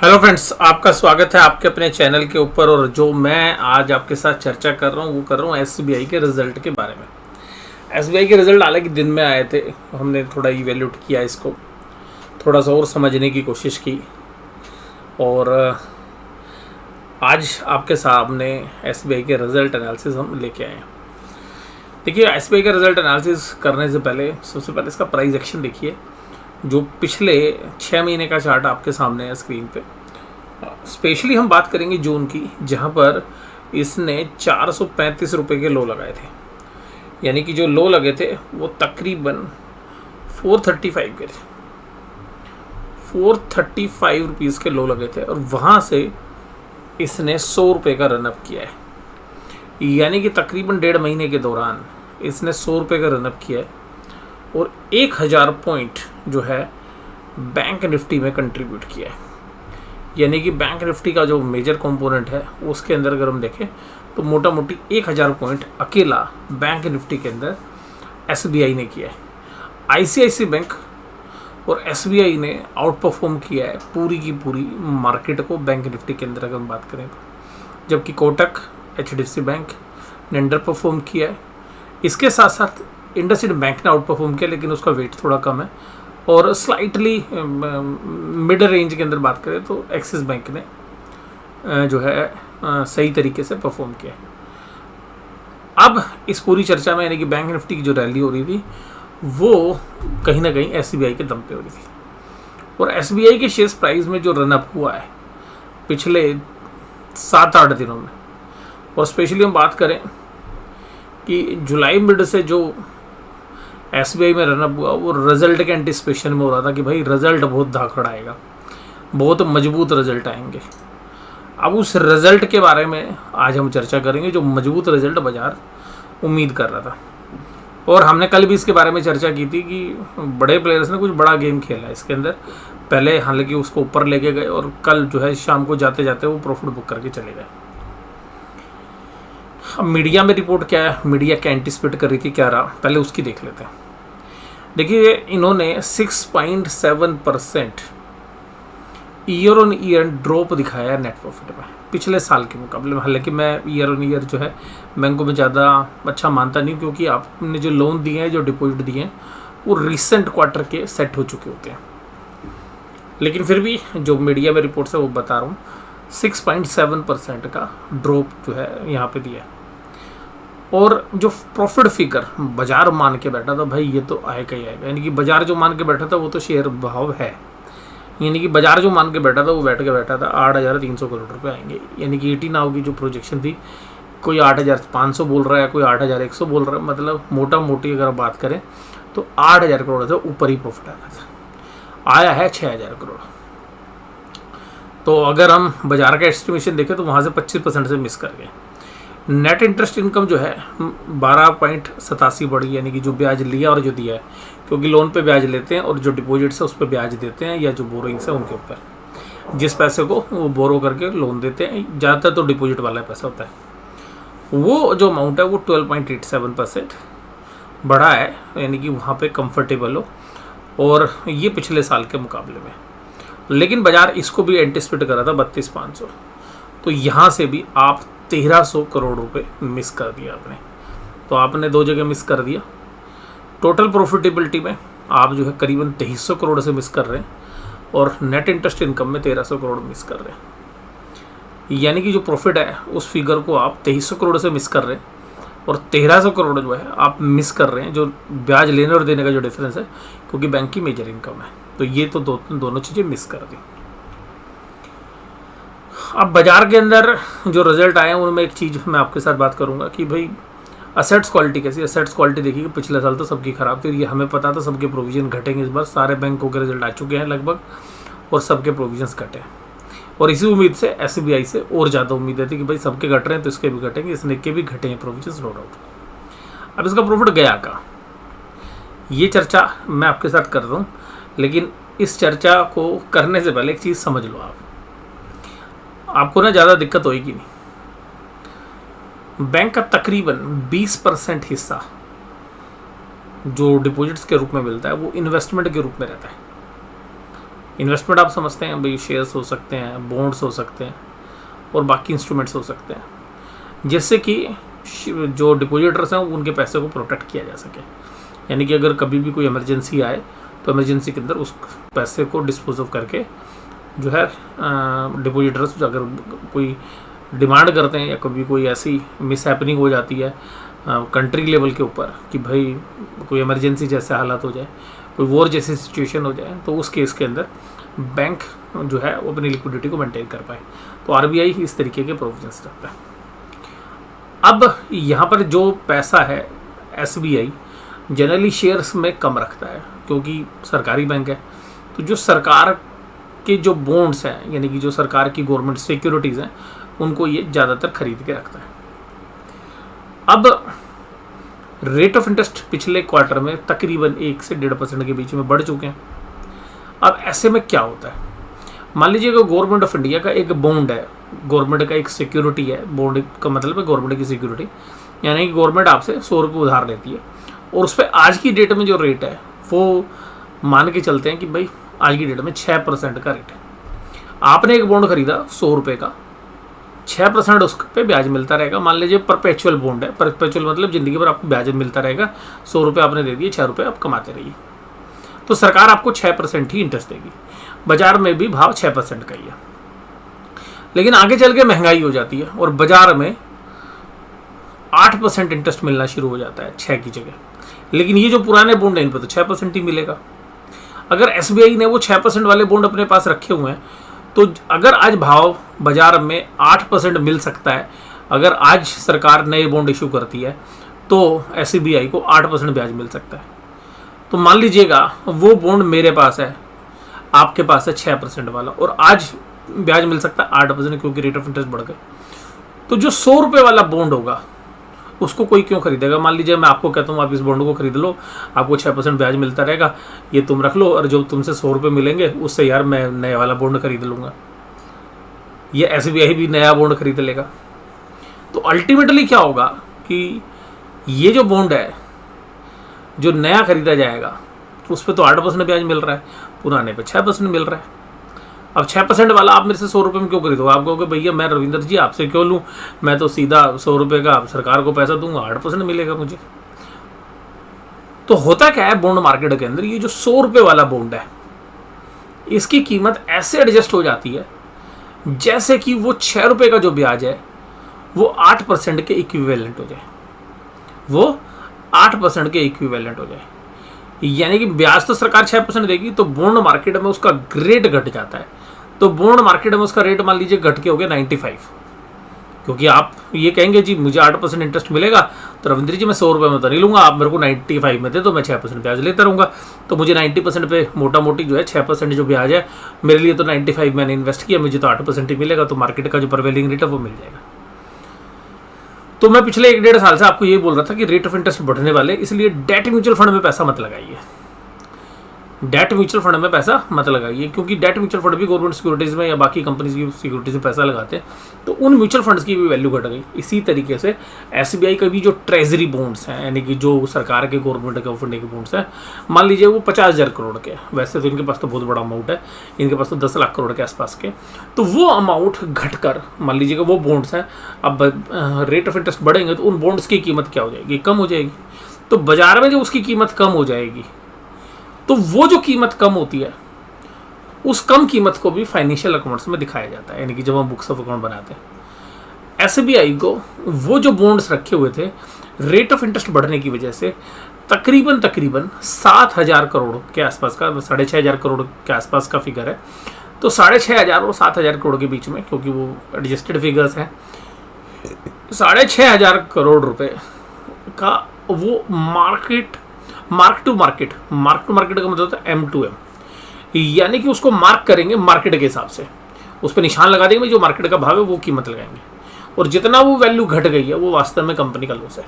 Hello friends, आपका स्वागत है आपके अपने चैनल के ऊपर। और जो मैं आज आपके साथ चर्चा कर रहा हूँ वो कर रहा हूँ एसबीआई के रिज़ल्ट के बारे में। एसबीआई के रिज़ल्ट हालांकि दिन में आए थे, हमने थोड़ा इवेल्यूट किया, इसको थोड़ा सा और समझने की कोशिश की और आज आपके सामने एसबीआई के रिज़ल्ट एनालिसिस हम लेके आए हैं। देखिए, एसबीआई का रिज़ल्ट एनालिसिस करने से पहले सबसे पहले इसका प्राइस एक्शन देखिए। जो पिछले 6 महीने का चार्ट आपके सामने है स्क्रीन पे। स्पेशली हम बात करेंगे जून की, जहाँ पर इसने 435 रुपये के लो लगाए थे। यानी कि जो लो लगे थे वो तकरीबन 435 के थे। 435 रुपीज़ के लो लगे थे और वहाँ से इसने 100 रुपये का रनअप किया है। यानी कि तकरीबन 1.5 महीने के दौरान इसने 100 रुपये का रनअप किया है और 1000 पॉइंट जो है बैंक निफ्टी में कंट्रीब्यूट किया है। यानी कि बैंक निफ्टी का जो मेजर कंपोनेंट है उसके अंदर अगर हम देखें तो मोटा मोटी 1000 पॉइंट अकेला बैंक निफ्टी के अंदर एसबीआई ने किया है। आईसीआईसी बैंक और एसबीआई ने आउट परफॉर्म किया है पूरी की पूरी मार्केट को बैंक निफ्टी के अंदर अगर हम बात करें तो। जबकि कोटक, एचडीएफसी बैंक ने अंडर परफॉर्म किया है। इसके साथ साथ इंडसइंड बैंक ने आउट परफॉर्म किया, लेकिन उसका वेट थोड़ा कम है। और स्लाइटली मिड रेंज के अंदर बात करें तो एक्सिस बैंक ने जो है सही तरीके से परफॉर्म किया। अब इस पूरी चर्चा में यानी कि बैंक निफ्टी की जो रैली हो रही थी वो कहीं ना कहीं एसबीआई के दम पे हो रही थी। और एसबीआई के शेयर प्राइस में जो रनअप हुआ है पिछले 7-8 दिनों में, और स्पेशली हम बात करें कि जुलाई मिड से जो एसबीआई में रनअप हुआ वो रिजल्ट के एंटिसिपेशन में हो रहा था कि भाई रिजल्ट बहुत धाकड़ आएगा, बहुत मजबूत रिजल्ट आएंगे। अब उस रिजल्ट के बारे में आज हम चर्चा करेंगे, जो मजबूत रिजल्ट बाजार उम्मीद कर रहा था। और हमने कल भी इसके बारे में चर्चा की थी कि बड़े प्लेयर्स ने कुछ बड़ा गेम खेला है इसके अंदर। पहले हालांकि उसको ऊपर लेके गए और कल जो है शाम को जाते जाते वो प्रॉफिट बुक करके चले गए। अब मीडिया में रिपोर्ट क्या है, मीडिया क्या एंटिसिपेट कर रही थी, क्या रहा, पहले उसकी देख लेते हैं। देखिए, इन्होंने 6.7% ईयर ऑन ईयर ड्रॉप दिखाया है नेट प्रॉफिट में पिछले साल के मुकाबले में। हालांकि मैं ईयर ऑन ईयर जो है बैंकों में ज़्यादा अच्छा मानता नहीं, क्योंकि आपने जो लोन दिए हैं, जो डिपॉजिट दिए हैं, वो रिसेंट क्वार्टर के सेट हो चुके होते हैं। लेकिन फिर भी जो मीडिया में रिपोर्ट्स है वो बता रहा हूँ, 6.7% का ड्रॉप जो है यहाँ पे दिया है। और जो प्रॉफिट फिगर बाजार मान के बैठा था, भाई ये तो आएगा ही आएगा। यानी कि बाजार जो मान के बैठा था वो तो शेयर भाव है। यानी कि बाजार जो मान के बैठा था वो बैठा था 8,300 करोड़ रुपए आएंगे। यानी कि 18 नाउ की जो प्रोजेक्शन थी, कोई 8,500 बोल रहा है, कोई 8,100 बोल रहा है। मतलब मोटा मोटी अगर बात करें तो 8,000 करोड़ से ऊपर ही प्रॉफिट आना था। आया है 6,000 करोड़। तो अगर हम बाजार का एस्टिमेशन देखें तो वहाँ से 25% से मिस कर गए। नेट इंटरेस्ट इनकम जो है 12.87 बढ़ी, यानी कि जो ब्याज लिया और जो दिया है, क्योंकि लोन पे ब्याज लेते हैं और जो डिपॉजिट्स है उस पर ब्याज देते हैं, या जो बोरोइंग्स है उनके ऊपर जिस पैसे को वो बोरो करके लोन देते हैं, ज़्यादातर तो डिपॉजिट वाला पैसा होता है। वो जो अमाउंट है वो 12.87% बढ़ा है, यानी कि वहाँ पे कंफर्टेबल हो, और ये पिछले साल के मुकाबले में। लेकिन बाजार इसको भी एंटिसिपेट कर रहा था 32,500। तो यहाँ से भी आप 1,300 करोड़ रुपए मिस कर दिया आपने। तो आपने दो जगह मिस कर दिया। टोटल प्रॉफिटेबिलिटी में आप जो है करीबन 2,300 करोड़ से मिस कर रहे हैं, और नेट इंटरेस्ट इनकम में 1,300 करोड़ मिस कर रहे हैं। यानी कि जो प्रॉफिट है उस फिगर को आप 2,300 करोड़ से मिस कर रहे हैं, और 1,300 करोड़ जो है आप मिस कर रहे हैं जो ब्याज लेने और देने का जो डिफरेंस है, क्योंकि बैंक की मेजर इनकम है। तो ये तो दोनों चीज़ें मिस कर दी। अब बाजार के अंदर जो रिजल्ट आए हैं उनमें एक चीज़ मैं आपके साथ बात करूंगा कि भाई असेट्स क्वालिटी कैसी। असेट्स क्वालिटी देखिए, पिछले साल तो सबकी खराब थी, ये हमें पता था सबके प्रोविजन घटेंगे इस बार। सारे बैंकों के रिजल्ट आ चुके हैं लगभग, और सबके प्रोविजंस घटे हैं। और इसी उम्मीद से एसबीआई से और ज़्यादा उम्मीद थी कि भाई सबके घट रहे हैं तो इसके भी घटेंगे, इसने के भी घटे हैं प्रोविजंस, नो डाउट। अब इसका प्रॉफिट गया का, ये चर्चा मैं आपके साथ कर रहा हूँ। लेकिन इस चर्चा को करने से पहले एक चीज़ समझ लो, आपको ना ज़्यादा दिक्कत होएगी नहीं। बैंक का तकरीबन 20% हिस्सा जो डिपॉजिट्स के रूप में मिलता है वो इन्वेस्टमेंट के रूप में रहता है। इन्वेस्टमेंट आप समझते हैं भाई, शेयर्स हो सकते हैं, बॉन्ड्स हो सकते हैं और बाकी इंस्ट्रूमेंट्स हो सकते हैं, जिससे कि जो डिपॉजिटर्स हैं उनके पैसे को प्रोटेक्ट किया जा सके। यानी कि अगर कभी भी कोई इमरजेंसी आए तो इमरजेंसी के अंदर उस पैसे को डिस्पोज ऑफ करके जो है डिपॉजिटर्स अगर कोई डिमांड करते हैं या कभी कोई ऐसी मिस हैपनिंग हो जाती है कंट्री लेवल के ऊपर कि भाई कोई इमरजेंसी जैसे हालात हो जाए, कोई वॉर जैसी सिचुएशन हो जाए, तो उस केस के अंदर बैंक जो है वो अपनी लिक्विडिटी को मेंटेन कर पाए। तो आरबीआई इस तरीके के प्रोविजंस रखता है। अब यहाँ पर जो पैसा है एसबीआई जनरली शेयर्स में कम रखता है क्योंकि सरकारी बैंक है। तो जो सरकार के जो बॉन्ड्स हैं यानी कि जो सरकार की गवर्नमेंट सिक्योरिटीज़ हैं उनको ये ज़्यादातर खरीद के रखता है। अब रेट ऑफ इंटरेस्ट पिछले क्वार्टर में तकरीबन 1 से 1.5% के बीच में बढ़ चुके हैं। अब ऐसे में क्या होता है, मान लीजिए कि गवर्नमेंट ऑफ इंडिया का एक बॉन्ड है, गवर्नमेंट का एक सिक्योरिटी है, बॉन्ड का मतलब है गवर्नमेंट की सिक्योरिटी, यानी कि गवर्नमेंट आपसे 100 रुपये उधार लेती है और उस पर आज की डेट में जो रेट है वो मान के चलते हैं कि भाई आज की डेट में 6% का रेट है। आपने एक बॉन्ड खरीदा 100 रुपये का, 6% उस पर ब्याज मिलता रहेगा। मान लीजिए परपेचुअल बॉन्ड है, परपेचुअल मतलब ज़िंदगी भर आपको ब्याज मिलता रहेगा। 100 रुपये आपने दे दिए, 6 रुपये आप कमाते रहिए, तो सरकार आपको 6% ही इंटरेस्ट देगी। बाजार में भी भाव 6% का ही है, लेकिन आगे चल के महंगाई हो जाती है और बाजार में 8% इंटरेस्ट मिलना शुरू हो जाता है 6 की जगह। लेकिन ये जो पुराने बॉन्ड हैं इन पर तो 6% ही मिलेगा। अगर एसबीआई ने वो 6% वाले बॉन्ड अपने पास रखे हुए हैं तो अगर आज भाव बाजार में 8% मिल सकता है, अगर आज सरकार नए बॉन्ड इशू करती है तो एसबीआई को 8% ब्याज मिल सकता है। तो मान लीजिएगा वो बॉन्ड मेरे पास है, आपके पास है 6% वाला और आज ब्याज मिल सकता है 8% क्योंकि रेट ऑफ इंटरेस्ट बढ़ गए। तो जो 100 रुपये वाला बॉन्ड होगा उसको कोई क्यों खरीदेगा। मान लीजिए मैं आपको कहता हूँ आप इस बॉन्ड को खरीद लो, आपको 6% ब्याज मिलता रहेगा, ये तुम रख लो और जो तुमसे 100 रुपये मिलेंगे उससे यार मैं नया वाला बॉन्ड खरीद लूँगा। ये एसबीआई भी नया बॉन्ड खरीद लेगा। तो अल्टीमेटली क्या होगा कि ये जो बॉन्ड है जो नया खरीदा जाएगा उस पर तो 8% ब्याज मिल रहा है, पुराने पे 6% मिल रहा है। अब 6% वाला आप मेरे से 100 रुपये में क्यों खरीदोगे। आप कहोगे भैया मैं रविंदर जी आपसे क्यों लूँ, मैं तो सीधा 100 रुपये का सरकार को पैसा दूंगा, 8% मिलेगा मुझे। तो होता क्या है बॉन्ड मार्केट के अंदर, ये जो 100 रुपये वाला बॉन्ड है इसकी कीमत ऐसे एडजस्ट हो जाती है जैसे कि वो 6 रुपये का जो ब्याज है वो 8% के इक्विवेलेंट हो जाए, वो 8% के इक्विवेलेंट हो जाए। यानी कि ब्याज तो सरकार 6% देगी तो बॉन्ड मार्केट में उसका रेट घट जाता है। तो बॉन्ड मार्केट में उसका रेट मान लीजिए घट के हो गया 95, क्योंकि आप ये कहेंगे जी मुझे 8% इंटरेस्ट मिलेगा तो रविंद्र जी मैं 100 रुपये में तो नहीं लूँगा, आप मेरे को 95 में दे तो मैं 6% ब्याज लेता रहूँगा। तो मुझे 90% पे मोटा मोटी जो है 6% जो ब्याज है मेरे लिए तो 95 मैंने इन्वेस्ट किया, मुझे तो 8% ही मिलेगा, तो मार्केट का जो प्रिवेलिंग रेट है वो मिल जाएगा। तो मैं पिछले 1-1.5 साल से आपको ये बोल रहा था कि रेट ऑफ इंटरेस्ट बढ़ने वाले, इसलिए डेट म्यूचुअल फंड में पैसा मत लगाइए, डेट म्यूचुअल फंड में पैसा मत लगाइए, क्योंकि डेट म्यूचुअल फंड भी गवर्नमेंट सिक्योरिटीज़ में या बाकी कंपनीज की सिक्योरिटीज़ में पैसा लगाते हैं तो उन म्यूचुअल फंड्स की भी वैल्यू घट गई। इसी तरीके से एसबीआई का भी जो ट्रेजरी बॉन्ड्स हैं यानी कि जो सरकार के गवर्नमेंट ऑफ इंडिया के बॉन्ड्स हैं, मान लीजिए वो 50,000 करोड़ के, वैसे तो इनके पास तो बहुत बड़ा अमाउंट है, इनके पास तो 10 लाख करोड़ के आसपास के, तो वो अमाउंट घट कर मान लीजिएगा वो बॉन्ड्स हैं, अब रेट ऑफ इंटरेस्ट बढ़ेंगे तो उन बॉन्ड्स की कीमत क्या हो जाएगी, कम हो जाएगी। तो बाजार में जो उसकी कीमत कम हो जाएगी तो वो जो कीमत कम होती है उस कम कीमत को भी फाइनेंशियल अकाउंट्स में दिखाया जाता है, यानी कि जब हम बुक्स ऑफ अकाउंट बनाते हैं। एसबीआई को वो जो बॉन्ड्स रखे हुए थे रेट ऑफ इंटरेस्ट बढ़ने की वजह से तकरीबन 7,000 करोड़ के आसपास का, 6,500 करोड़ के आसपास का फिगर है। तो 6,500 और 7,000 करोड़ के बीच में, क्योंकि वो एडजस्टेड फिगर्स हैं, 6,500 करोड़ रुपए का वो मार्क टू मार्केट का मतलब होता है M2M, यानी कि उसको मार्क करेंगे मार्केट के हिसाब से, उस पर निशान लगा देंगे, जो मार्केट का भाव है वो कीमत लगाएंगे, और जितना वो वैल्यू घट गई है वो वास्तव में कंपनी का लॉस है।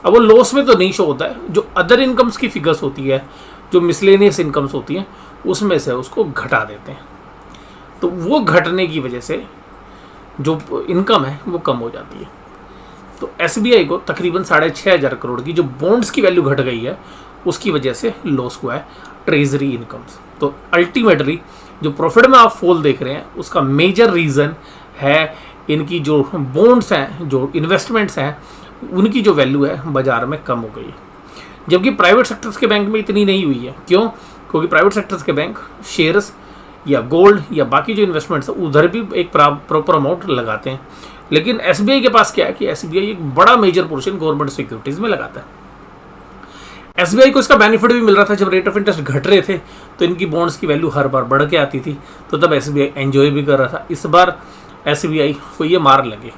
अब वो लॉस में तो नहीं शो होता है, जो अदर इनकम्स की फिगर्स होती है, जो मिसलेनियस इनकम्स होती हैं, उसमें से उसको घटा देते हैं। तो वो घटने की वजह से जो इनकम है वो कम हो जाती है। तो एसबीआई को तकरीबन 6,500 करोड़ की जो बॉन्ड्स की वैल्यू घट गई है उसकी वजह से लॉस हुआ है ट्रेजरी इनकम्स। तो अल्टीमेटली जो प्रॉफिट में आप फॉल देख रहे हैं उसका मेजर रीज़न है इनकी जो बॉन्ड्स हैं, जो इन्वेस्टमेंट्स हैं, उनकी जो वैल्यू है बाजार में कम हो गई है। जबकि प्राइवेट सेक्टर्स के बैंक में इतनी नहीं हुई है। क्यों? क्योंकि प्राइवेट सेक्टर्स के बैंक शेयर्स या गोल्ड या बाकी जो इन्वेस्टमेंट्स है उधर भी एक प्रॉपर अमाउंट लगाते हैं। लेकिन एसबीआई के पास क्या है कि एसबीआई एक बड़ा मेजर पोर्शन गवर्नमेंट सिक्योरिटीज़ में लगाता है। एसबीआई को इसका बेनिफिट भी मिल रहा था। जब रेट ऑफ इंटरेस्ट घट रहे थे तो इनकी बॉन्ड्स की वैल्यू हर बार बढ़ के आती थी, तो तब एसबीआई एंजॉय भी कर रहा था। इस बार एसबीआई को ये मार लगे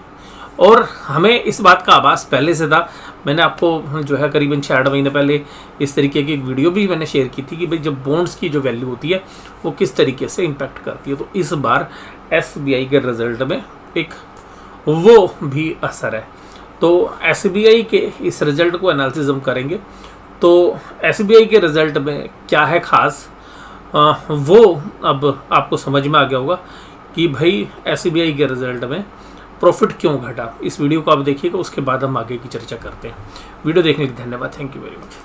और हमें इस बात का आभास पहले से था। मैंने आपको जो है करीबन 6-8 महीने पहले इस तरीके की एक वीडियो भी मैंने शेयर की थी कि भाई जब बॉन्ड्स की जो वैल्यू होती है वो किस तरीके से इम्पैक्ट करती है। तो इस बार एसबीआई के रिजल्ट में एक वो भी असर है। तो एसबीआई के इस रिजल्ट को एनालिसिस हम करेंगे। तो एसबीआई के रिजल्ट में क्या है ख़ास, वो अब आपको समझ में आ गया होगा कि भाई एसबीआई के रिजल्ट में प्रॉफिट क्यों घटा। इस वीडियो को आप देखिएगा, उसके बाद हम आगे की चर्चा करते हैं। वीडियो देखने के लिए धन्यवाद। Thank you very much.